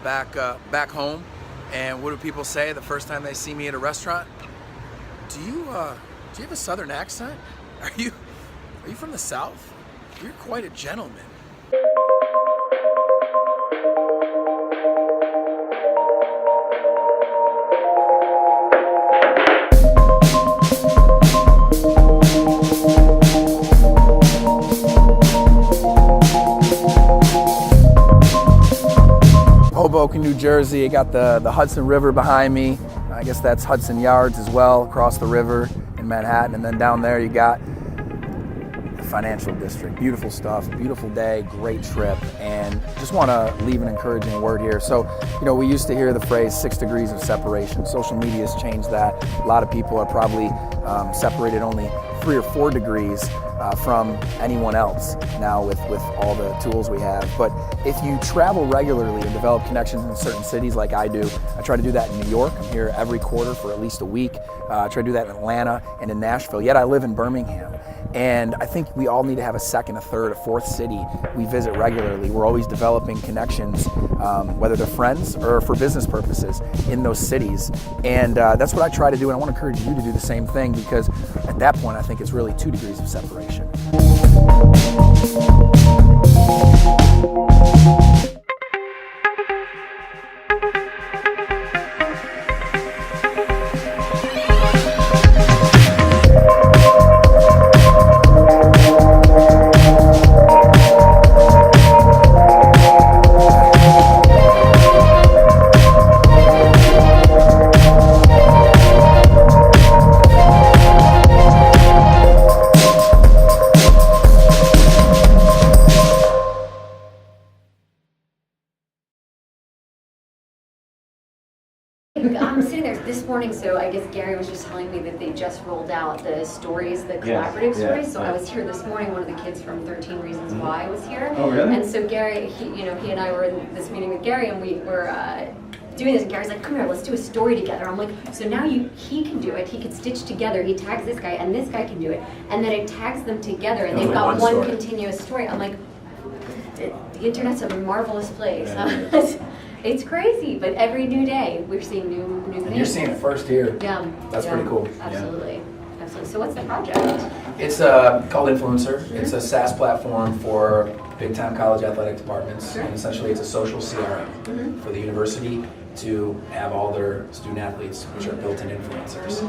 back home, and what do people say the first time they see me at a restaurant? Do you have a Southern accent? Are you from the South? You're quite a gentleman. Hoboken, New Jersey. I got the Hudson River behind me. I guess that's Hudson Yards as well, across the river in Manhattan. And then down there you got the financial district. Beautiful stuff, beautiful day, great trip. And just want to leave an encouraging word here. So, we used to hear the phrase 6 degrees of separation. Social media has changed that. A lot of people are probably separated only 3 or 4 degrees from anyone else now with all the tools we have. But if you travel regularly and develop connections in certain cities like I do, I try to do that in New York. I'm here every quarter for at least a week. I try to do that in Atlanta and in Nashville. Yet I live in Birmingham. And I think we all need to have a second, a third, a fourth city we visit regularly. We're always developing connections, whether they're friends or for business purposes in those cities. And that's what I try to do. And I want to encourage you to do the same thing, because at that point, I think it's really 2 degrees of separation. I'm sitting there this morning, so I guess Gary was just telling me that they just rolled out the stories, the collaborative stories. So I was here this morning. One of the kids from 13 Reasons Why was here. Oh, really? And so Gary, he and I were in this meeting with Gary, and we were doing this. And Gary's like, "Come here, let's do a story together." I'm like, "So now he can do it. He can stitch together. He tags this guy, and this guy can do it, and then it tags them together, and they've got one continuous story." I'm like, the internet's a marvelous place. It's crazy, but every new day we're seeing new things. And you're seeing it first here. Yeah. That's pretty cool. Absolutely. Yeah. Absolutely. So what's the project? It's called Influencer. Mm-hmm. It's a SaaS platform for big-time college athletic departments. Sure. And essentially it's a social CRM for the university to have all their student athletes, which are built-in influencers,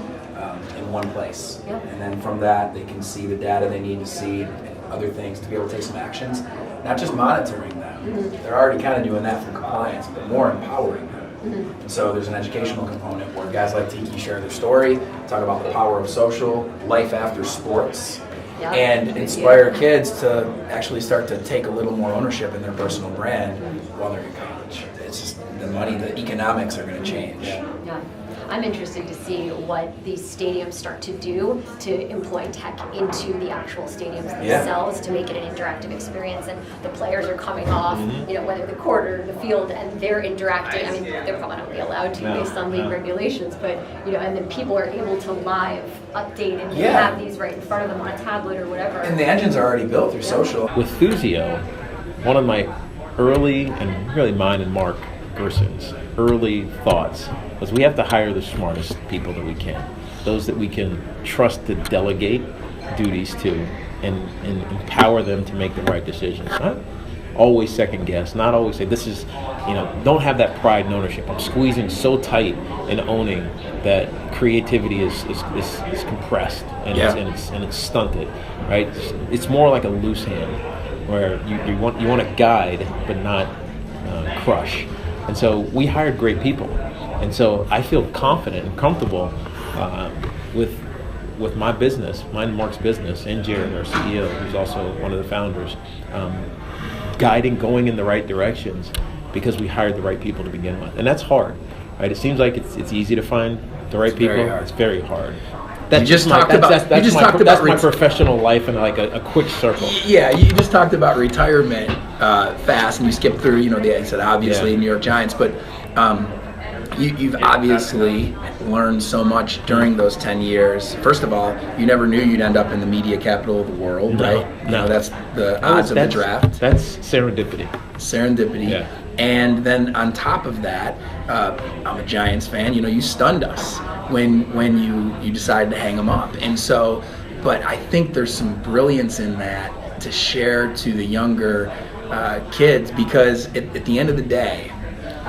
in one place. Yep. And then from that, they can see the data they need to see and other things to be able to take some actions. Not just monitoring them. They're already kind of doing that for compliance, but more empowering them. So there's an educational component where guys like Tiki share their story, talk about the power of social, life after sports, and inspire kids to actually start to take a little more ownership in their personal brand while they're in college. It's just the money, the economics are going to change. Yeah. I'm interested to see what these stadiums start to do to employ tech into the actual stadiums themselves to make it an interactive experience. And the players are coming off, whether the court or the field, and they're interacting. I mean, they're probably not really allowed to based on league regulations, but and then people are able to live update and have these right in front of them on a tablet or whatever. And the engines are already built through social. With Thusio, one of my early, and really mine and Mark Gerson's early thoughts was we have to hire the smartest people that we can, those that we can trust to delegate duties to and empower them to make the right decisions. Not always second guess, not always say this is, don't have that pride and ownership. I'm squeezing so tight and owning that creativity is compressed and it's stunted, right? It's more like a loose hand where you want to guide but not crush. And so we hired great people. And so I feel confident and comfortable with my business, mine and Mark's business, and Jared, our CEO, who's also one of the founders, going in the right directions because we hired the right people to begin with. And that's hard, right? It seems like it's easy to find the right people. It's very hard. That's my professional life in like a quick circle. Yeah, you just talked about retirement fast, and you skipped through, I said obviously New York Giants, but you've obviously learned so much during those 10 years. First of all, you never knew you'd end up in the media capital of the world, right? No. That's the odds of the draft. That's serendipity. Serendipity. Yeah. And then on top of that, I'm a Giants fan. You stunned us when you decided to hang them up. And so, but I think there's some brilliance in that to share to the younger kids, because at the end of the day,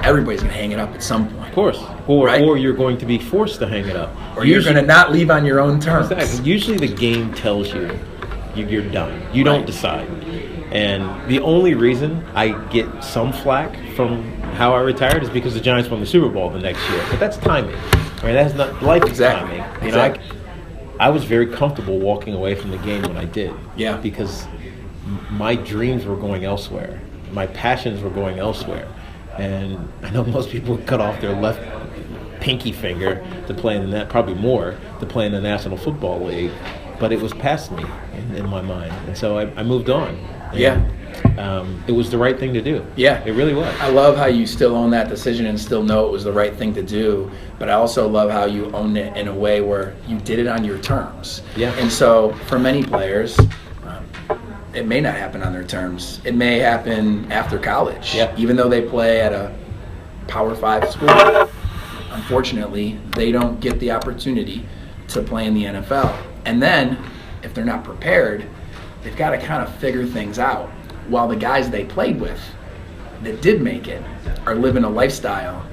everybody's going to hang it up at some point. Of course. Or you're going to be forced to hang it up. Or you're going to not leave on your own terms. Exactly. Usually the game tells you you're done. You don't decide. And the only reason I get some flack from how I retired is because the Giants won the Super Bowl the next year. But that's timing. Right? That's not life. Exactly. Timing. I was very comfortable walking away from the game when I did. Yeah. Because my dreams were going elsewhere. My passions were going elsewhere. And I know most people would cut off their left pinky finger to play in the probably more to play in the National Football League, but it was past me in my mind, and so I moved on. And, it was the right thing to do. Yeah, it really was. I love how you still own that decision and still know it was the right thing to do, but I also love how you own it in a way where you did it on your terms. Yeah. And so for many players, it may not happen on their terms. It may happen after college. Yeah. Even though they play at a Power 5 school, unfortunately, they don't get the opportunity to play in the NFL. And then, if they're not prepared, they've got to kind of figure things out. While the guys they played with that did make it are living a lifestyle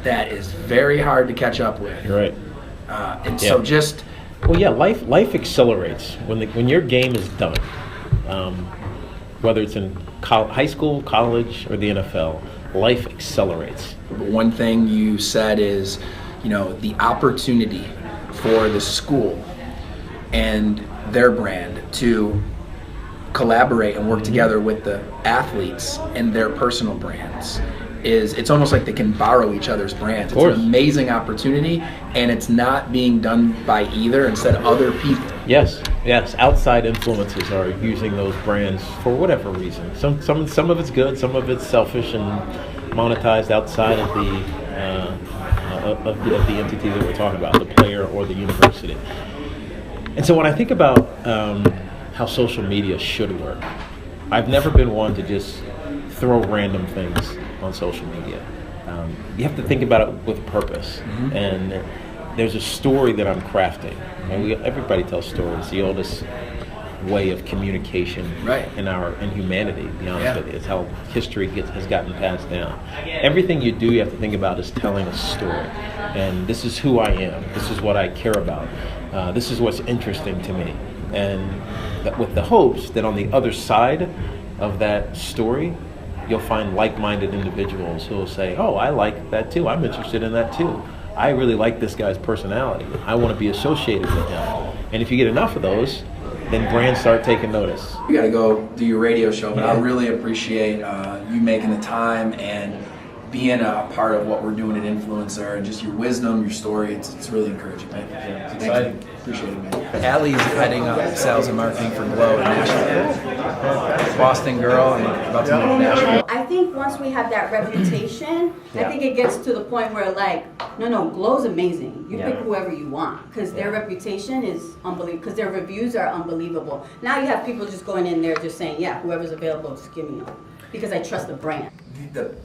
that is very hard to catch up with. You're right. So just... Well, yeah, life accelerates when your game is done. Whether it's in high school, college, or the NFL, life accelerates. One thing you said is, the opportunity for the school and their brand to collaborate and work together with the athletes and their personal brands it's almost like they can borrow each other's brands. It's an amazing opportunity, and it's not being done by either, instead of other people. Yes. Outside influences are using those brands for whatever reason. Some of it's good, some of it's selfish and monetized outside of the entity that we're talking about, the player or the university. And so when I think about how social media should work, I've never been one to just throw random things on social media. You have to think about it with purpose. Mm-hmm. And there's a story that I'm crafting. And everybody tells stories. The oldest way of communication in humanity, to be honest with you. It's how history has gotten passed down. Everything you do, you have to think about is telling a story. And this is who I am. This is what I care about. This is what's interesting to me. And with the hopes that on the other side of that story, you'll find like-minded individuals who will say, oh, I like that too. I'm interested in that too. I really like this guy's personality. I want to be associated with him. And if you get enough of those, then brands start taking notice. You got to go do your radio show, but I really appreciate you making the time and being a part of what we're doing at Influencer, and just your wisdom, your story. It's really encouraging, man. It's exciting. Appreciate it, man. Allie's heading up sales and marketing for Glow in Nashville. Boston girl and about to move to Nashville. I think once we have that reputation, I think it gets to the point where no, Glow's amazing. You pick whoever you want, because their reputation is unbelievable, because their reviews are unbelievable. Now you have people just going in there just saying, yeah, whoever's available, just give me them, because I trust the brand. The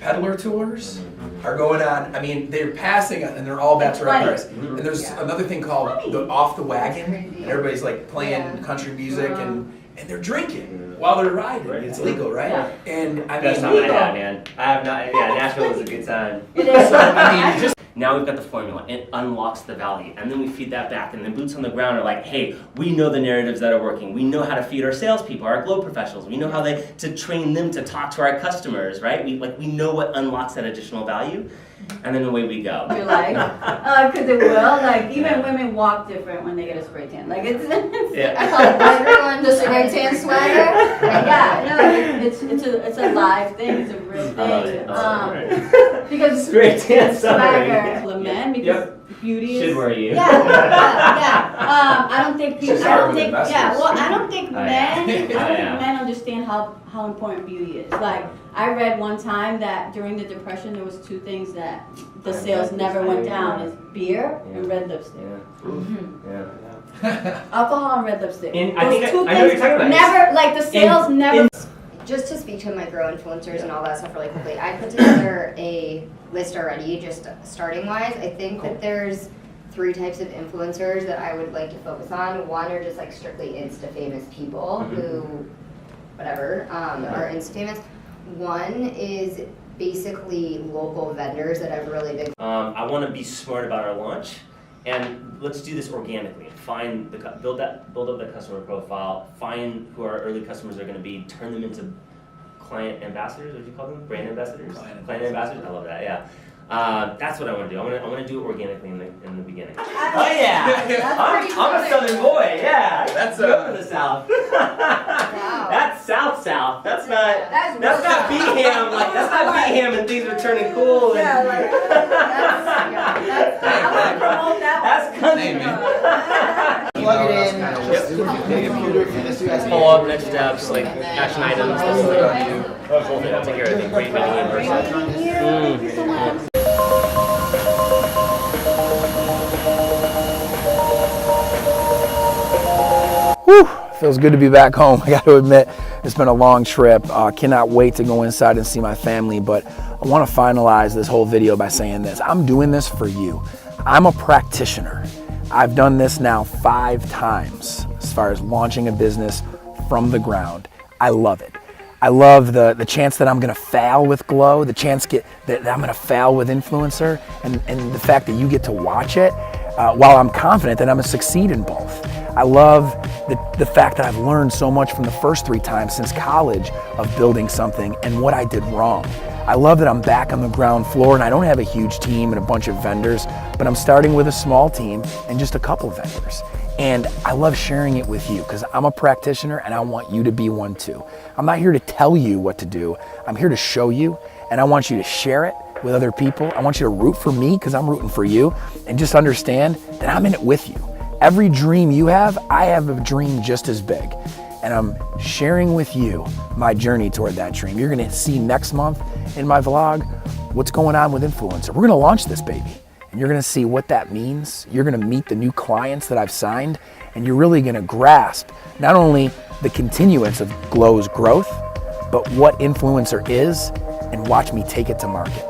peddler tours are going on. I mean, they're passing and they're all bets are up price. And there's another thing called the off the wagon, and everybody's like playing country music and they're drinking while they're riding. It's legal, right? And I mean, that's not what I had, man. I have not. Yeah, Nashville was a good time. It is. So, I mean, just now we've got the formula. It unlocks the value, and then we feed that back. And the boots on the ground are like, hey, we know the narratives that are working. We know how to feed our salespeople, our Glow professionals. We know how to train them to talk to our customers, right? We know what unlocks that additional value, and then away we go. You're like, because it will. Even women walk different when they get a spray tan. I call it everyone the spray tan swagger. It's a live thing. It's a real thing. Because spray tan swagger. Men, because beauty is. Should wear you. Yeah. I don't think people. I don't think men understand how important beauty is. I read one time that during the Depression there was two things that the sales never went down: is beer and red lipstick. Alcohol and red lipstick. I know what you're talking about. Never, the sales never. just to speak to micro influencers and all that stuff really quickly, I put together a list already, just starting wise. I think that there's 3 types of influencers that I would like to focus on. One are just like strictly Insta famous people who, whatever, are Insta famous. One is basically local vendors that have really big. I want to be smart about our launch, and let's do this organically. Find the build up the customer profile. Find who our early customers are going to be. Turn them into client ambassadors. What do you call them? Brand ambassadors. Client ambassadors. I love that. Yeah. That's what I want to do. I want to do it organically in the beginning. Oh yeah, I'm a Southern boy. Yeah, that's from the South. Wow. That's South. That's not Beeham. Like that's not Beeham, and things are turning cool. Yeah, And, like I want to promote that. that's country. Plug it in, just the computer for this USB. Follow up, next steps, like action items. The whole thing. I'll take care of everything. Great meeting in person. Thank you so much. Whew, feels good to be back home. I got to admit, it's been a long trip. Cannot wait to go inside and see my family, but I want to finalize this whole video by saying this. I'm doing this for you. I'm a practitioner. I've done this now 5 times as far as launching a business from the ground. I love it. I love the chance that I'm gonna fail with Glow, the chance that I'm gonna fail with Influencer, and the fact that you get to watch it while I'm confident that I'm gonna succeed in both. I love the fact that I've learned so much from the first 3 times since college of building something and what I did wrong. I love that I'm back on the ground floor and I don't have a huge team and a bunch of vendors, but I'm starting with a small team and just a couple vendors. And I love sharing it with you because I'm a practitioner and I want you to be one too. I'm not here to tell you what to do. I'm here to show you, and I want you to share it with other people. I want you to root for me because I'm rooting for you, and just understand that I'm in it with you. Every dream you have, I have a dream just as big. And I'm sharing with you my journey toward that dream. You're gonna see next month in my vlog what's going on with Influencer. We're gonna launch this baby, and you're gonna see what that means. You're gonna meet the new clients that I've signed, and you're really gonna grasp not only the continuance of Glow's growth, but what Influencer is, and watch me take it to market.